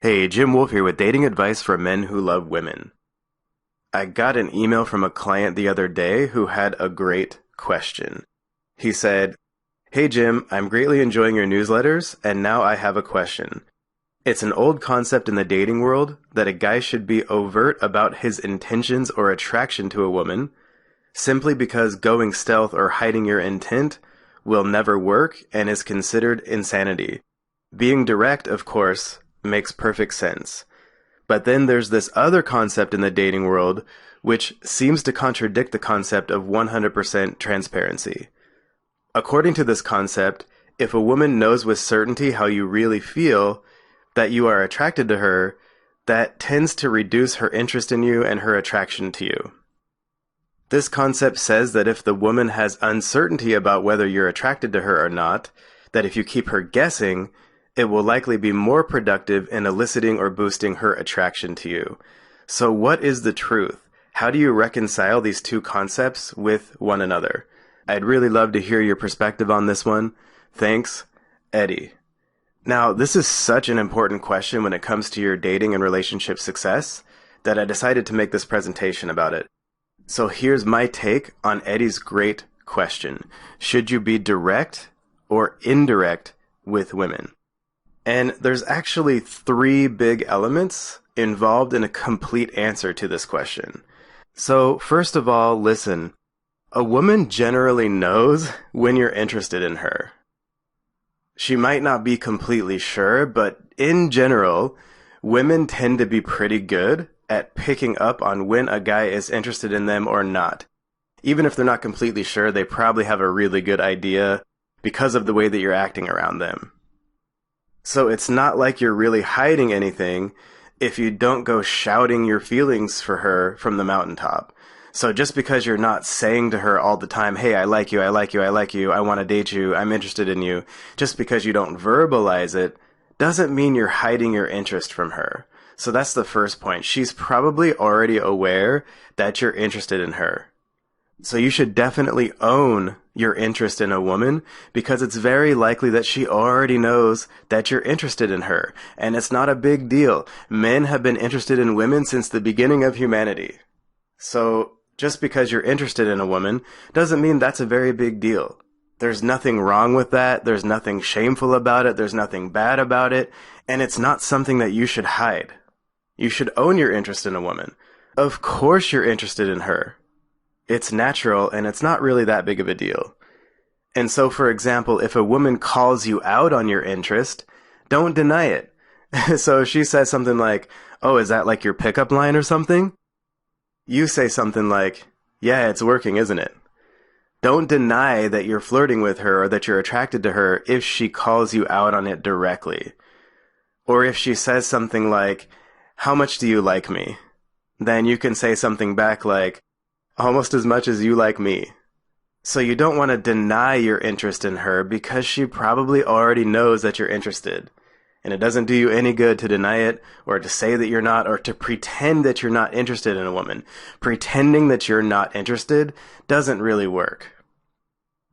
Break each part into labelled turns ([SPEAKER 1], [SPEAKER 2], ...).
[SPEAKER 1] Hey, Jim Wolf here with dating advice for men who love women. I got an email from a client the other day who had a great question. He said, "Hey Jim, I'm greatly enjoying your newsletters, and now I have a question. It's an old concept in the dating world that a guy should be overt about his intentions or attraction to a woman, simply because going stealth or hiding your intent will never work and is considered insanity. Being direct, of course, makes perfect sense. But then there's this other concept in the dating world which seems to contradict the concept of 100% transparency. According to this concept, if a woman knows with certainty how you really feel, that you are attracted to her, that tends to reduce her interest in you and her attraction to you. This concept says that if the woman has uncertainty about whether you're attracted to her or not, that if you keep her guessing, it will likely be more productive in eliciting or boosting her attraction to you. So what is the truth? How do you reconcile these two concepts with one another? I'd really love to hear your perspective on this one. Thanks, Eddie. Now, this is such an important question when it comes to your dating and relationship success that I decided to make this presentation about it. So here's my take on Eddie's great question. Should you be direct or indirect with women? And there's actually three big elements involved in a complete answer to this question. So first of all, listen. A woman generally knows when you're interested in her. She might not be completely sure, but in general, women tend to be pretty good at picking up on when a guy is interested in them or not. Even if they're not completely sure, they probably have a really good idea because of the way that you're acting around them. So it's not like you're really hiding anything if you don't go shouting your feelings for her from the mountaintop. So just because you're not saying to her all the time, hey, I like you, I like you, I like you, I want to date you, I'm interested in you, just because you don't verbalize it, doesn't mean you're hiding your interest from her. So that's the first point. She's probably already aware that you're interested in her. So you should definitely own your interest in a woman because it's very likely that she already knows that you're interested in her. And it's not a big deal. Men have been interested in women since the beginning of humanity. So just because you're interested in a woman doesn't mean that's a very big deal. There's nothing wrong with that. There's nothing shameful about it. There's nothing bad about it. And it's not something that you should hide. You should own your interest in a woman. Of course you're interested in her. It's natural, and it's not really that big of a deal. And so, for example, if a woman calls you out on your interest, don't deny it. So if she says something like, oh, is that like your pickup line or something? You say something like, yeah, it's working, isn't it? Don't deny that you're flirting with her or that you're attracted to her if she calls you out on it directly. Or if she says something like, how much do you like me? Then you can say something back like, almost as much as you like me. So you don't want to deny your interest in her because she probably already knows that you're interested. And it doesn't do you any good to deny it or to say that you're not or to pretend that you're not interested in a woman. Pretending that you're not interested doesn't really work.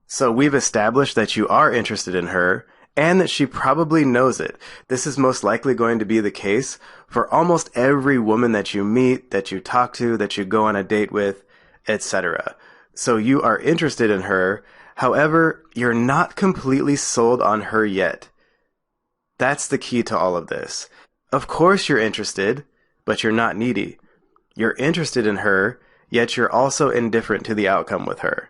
[SPEAKER 1] So we've established that you are interested in her and that she probably knows it. This is most likely going to be the case for almost every woman that you meet, that you talk to, that you go on a date with, etc. So you are interested in her. However, you're not completely sold on her yet. That's the key to all of this. Of course you're interested, but you're not needy. You're interested in her, yet you're also indifferent to the outcome with her.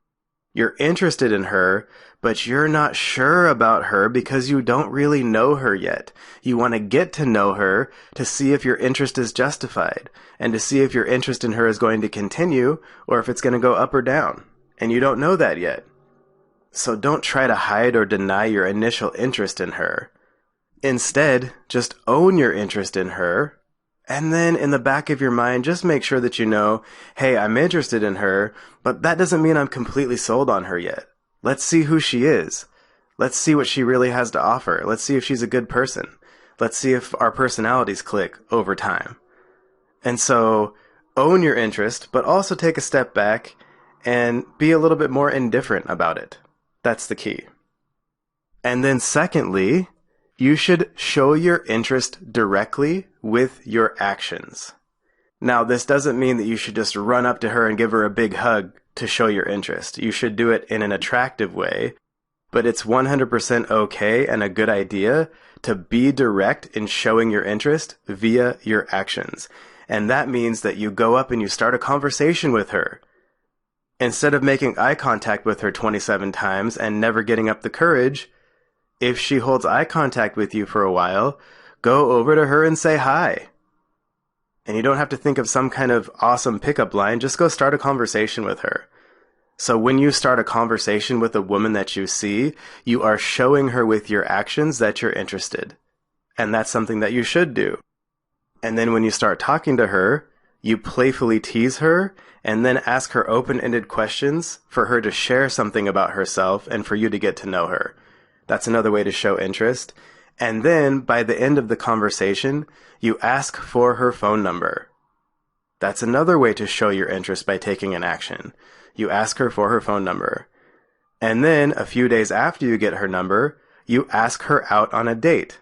[SPEAKER 1] You're interested in her, but you're not sure about her because you don't really know her yet. You want to get to know her to see if your interest is justified and to see if your interest in her is going to continue or if it's going to go up or down. And you don't know that yet. So don't try to hide or deny your initial interest in her. Instead, just own your interest in her. And then in the back of your mind, just make sure that you know, hey, I'm interested in her, but that doesn't mean I'm completely sold on her yet. Let's see who she is. Let's see what she really has to offer. Let's see if she's a good person. Let's see if our personalities click over time. And so own your interest, but also take a step back and be a little bit more indifferent about it. That's the key. And then secondly, You should show your interest directly with your actions. Now, this doesn't mean that you should just run up to her and give her a big hug to show your interest. You should do it in an attractive way, but it's 100% okay and a good idea to be direct in showing your interest via your actions. And that means that you go up and you start a conversation with her. Instead of making eye contact with her 27 times and never getting up the courage, if she holds eye contact with you for a while, go over to her and say hi. And you don't have to think of some kind of awesome pickup line, just go start a conversation with her. So when you start a conversation with a woman that you see, you are showing her with your actions that you're interested. And that's something that you should do. And then when you start talking to her, you playfully tease her and then ask her open-ended questions for her to share something about herself and for you to get to know her. That's another way to show interest. And then by the end of the conversation, you ask for her phone number. That's another way to show your interest by taking an action. You ask her for her phone number. And then a few days after you get her number, you ask her out on a date.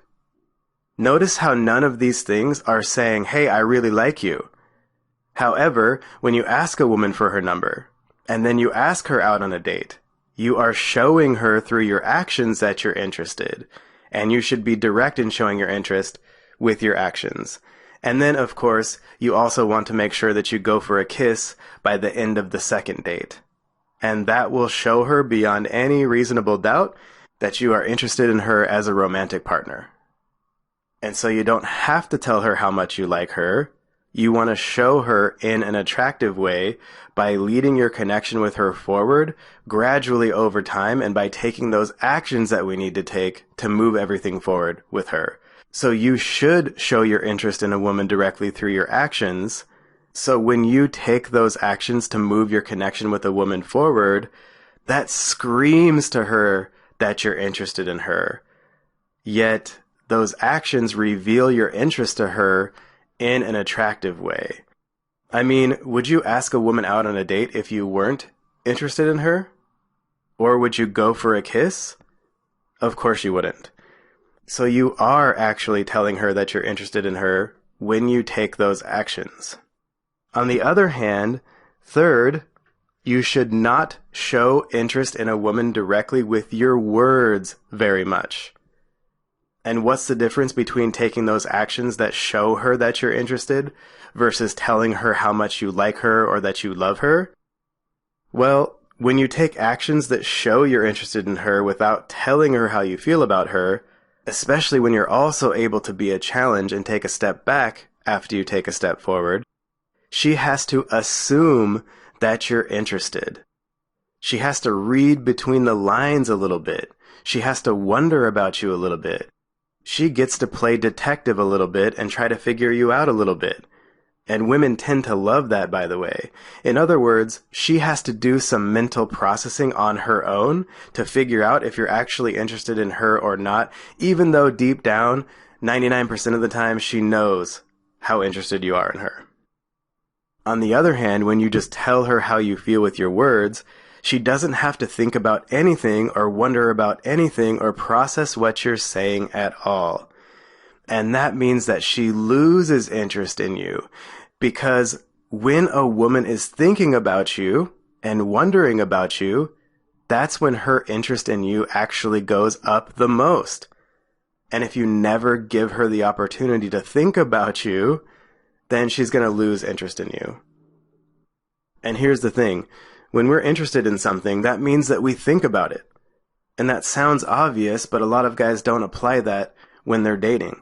[SPEAKER 1] Notice how none of these things are saying, hey, I really like you. However, when you ask a woman for her number, and then you ask her out on a date, you are showing her through your actions that you're interested. And you should be direct in showing your interest with your actions. And then, of course, you also want to make sure that you go for a kiss by the end of the second date. And that will show her beyond any reasonable doubt that you are interested in her as a romantic partner. And so you don't have to tell her how much you like her. You want to show her in an attractive way by leading your connection with her forward gradually over time and by taking those actions that we need to take to move everything forward with her. So you should show your interest in a woman directly through your actions. So when you take those actions to move your connection with a woman forward, that screams to her that you're interested in her. Yet those actions reveal your interest to her in an attractive way. I mean, would you ask a woman out on a date if you weren't interested in her? Or would you go for a kiss? Of course you wouldn't. So you are actually telling her that you're interested in her when you take those actions. On the other hand, third, you should not show interest in a woman directly with your words very much. And what's the difference between taking those actions that show her that you're interested versus telling her how much you like her or that you love her? Well, when you take actions that show you're interested in her without telling her how you feel about her, especially when you're also able to be a challenge and take a step back after you take a step forward, she has to assume that you're interested. She has to read between the lines a little bit. She has to wonder about you a little bit. She gets to play detective a little bit and try to figure you out a little bit. And women tend to love that, by the way. In other words, she has to do some mental processing on her own to figure out if you're actually interested in her or not, even though deep down, 99% of the time, she knows how interested you are in her. On the other hand, when you just tell her how you feel with your words, she doesn't have to think about anything or wonder about anything or process what you're saying at all. And that means that she loses interest in you, because when a woman is thinking about you and wondering about you, that's when her interest in you actually goes up the most. And if you never give her the opportunity to think about you, then she's going to lose interest in you. And here's the thing. When we're interested in something, that means that we think about it. And that sounds obvious, but a lot of guys don't apply that when they're dating.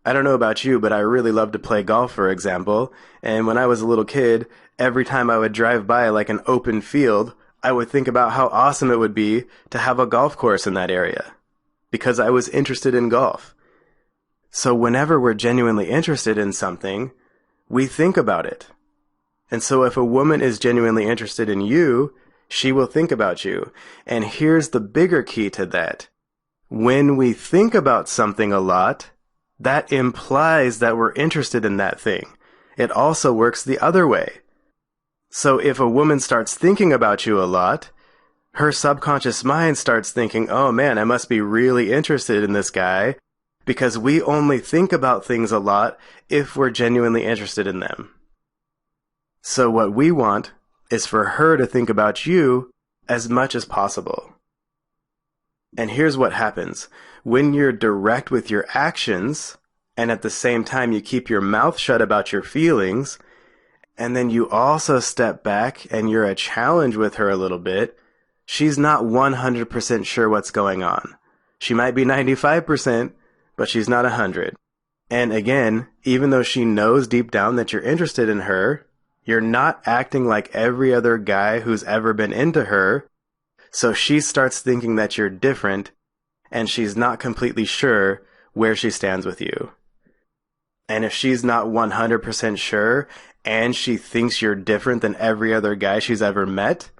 [SPEAKER 1] I don't know about you, but I really love to play golf, for example. And when I was a little kid, every time I would drive by like an open field, I would think about how awesome it would be to have a golf course in that area, because I was interested in golf. So whenever we're genuinely interested in something, we think about it. And so if a woman is genuinely interested in you, she will think about you. And here's the bigger key to that. When we think about something a lot, that implies that we're interested in that thing. It also works the other way. So if a woman starts thinking about you a lot, her subconscious mind starts thinking, oh man, I must be really interested in this guy. because we only think about things a lot if we're genuinely interested in them. So what we want is for her to think about you as much as possible. And here's what happens. When you're direct with your actions, and at the same time you keep your mouth shut about your feelings, and then you also step back and you're a challenge with her a little bit, she's not 100% sure what's going on. She might be 95%, but she's not 100. And again, even though she knows deep down that you're interested in her, you're not acting like every other guy who's ever been into her, so she starts thinking that you're different, and she's not completely sure where she stands with you. And if she's not 100% sure, and she thinks you're different than every other guy she's ever met,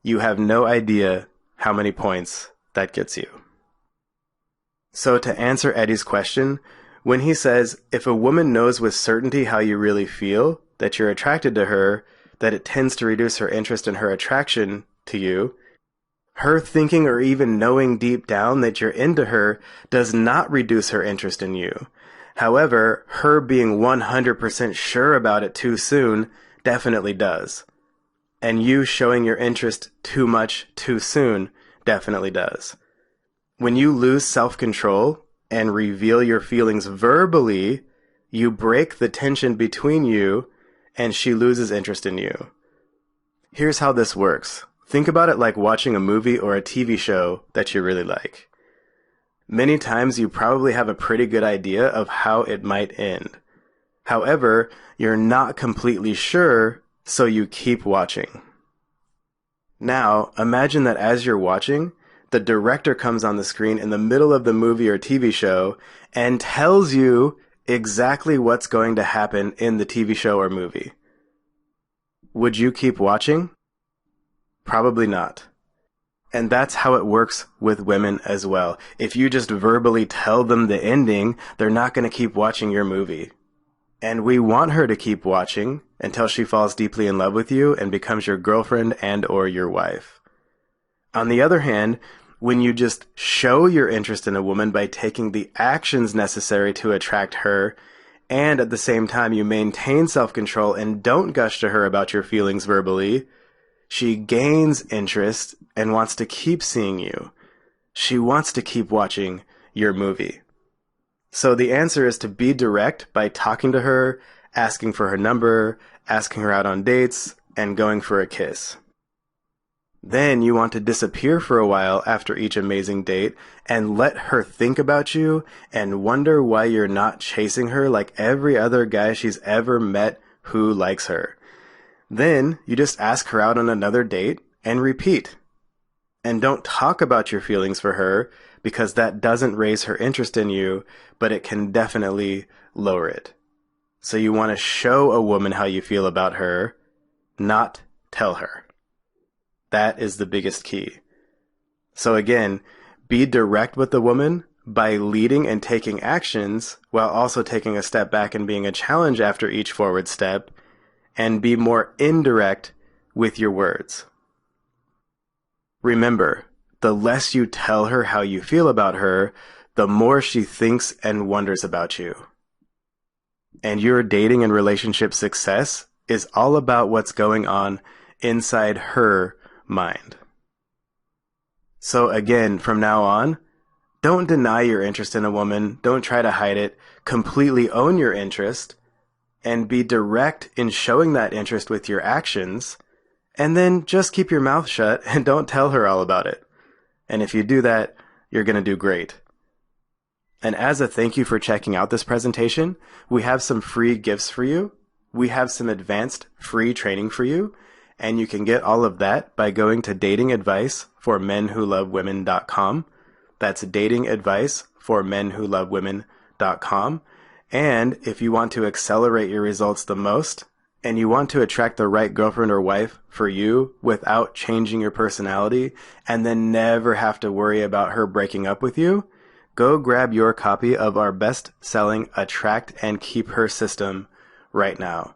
[SPEAKER 1] you have no idea how many points that gets you. So to answer Eddie's question, when he says, if a woman knows with certainty how you really feel, that you're attracted to her, that it tends to reduce her interest in her attraction to you, her thinking or even knowing deep down that you're into her does not reduce her interest in you. However, her being 100% sure about it too soon definitely does. And you showing your interest too much too soon definitely does. When you lose self-control and reveal your feelings verbally, you break the tension between you and she loses interest in you. Here's how this works. Think about it like watching a movie or a TV show that you really like. Many times you probably have a pretty good idea of how it might end. However, you're not completely sure, so you keep watching. Now, imagine that as you're watching, the director comes on the screen in the middle of the movie or TV show and tells you exactly what's going to happen in the TV show or movie. Would you keep watching? Probably not. And that's how it works with women as well. If you just verbally tell them the ending, they're not going to keep watching your movie. And we want her to keep watching until she falls deeply in love with you and becomes your girlfriend and or your wife. On the other hand, when you just show your interest in a woman by taking the actions necessary to attract her, and at the same time you maintain self-control and don't gush to her about your feelings verbally, she gains interest and wants to keep seeing you. She wants to keep watching your movie. So the answer is to be direct by talking to her, asking for her number, asking her out on dates, and going for a kiss. Then you want to disappear for a while after each amazing date and let her think about you and wonder why you're not chasing her like every other guy she's ever met who likes her. Then you just ask her out on another date and repeat. And don't talk about your feelings for her because that doesn't raise her interest in you, but it can definitely lower it. So you want to show a woman how you feel about her, not tell her. That is the biggest key. So again, be direct with the woman by leading and taking actions while also taking a step back and being a challenge after each forward step, and be more indirect with your words. Remember, the less you tell her how you feel about her, the more she thinks and wonders about you. And your dating and relationship success is all about what's going on inside her mind. So again, from now on, don't deny your interest in a woman. Don't try to hide it. Completely own your interest and be direct in showing that interest with your actions. And then just keep your mouth shut and don't tell her all about it. And if you do that, you're going to do great. And as a thank you for checking out this presentation, we have some free gifts for you. We have some advanced free training for you. And you can get all of that by going to datingadviceformenwholovewomen.com. That's datingadviceformenwholovewomen.com. And if you want to accelerate your results the most, and you want to attract the right girlfriend or wife for you without changing your personality, and then never have to worry about her breaking up with you, go grab your copy of our best-selling Attract and Keep Her system right now.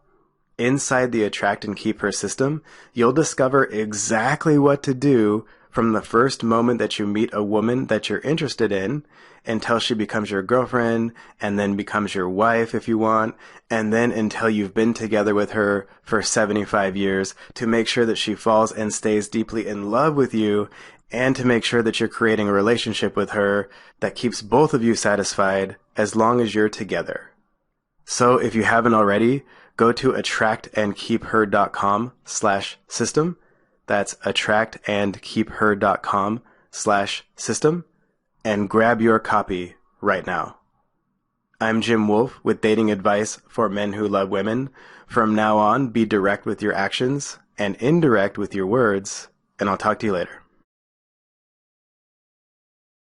[SPEAKER 1] Inside the Attract and Keep Her system, you'll discover exactly what to do from the first moment that you meet a woman that you're interested in until she becomes your girlfriend and then becomes your wife if you want, and then until you've been together with her for 75 years to make sure that she falls and stays deeply in love with you, and to make sure that you're creating a relationship with her that keeps both of you satisfied as long as you're together. So if you haven't already, go to attractandkeepher.com/system. That's attractandkeepher.com/system, and grab your copy right now. I'm Jim Wolfe with dating advice for men who love women. From now on, be direct with your actions and indirect with your words, and I'll talk to you later.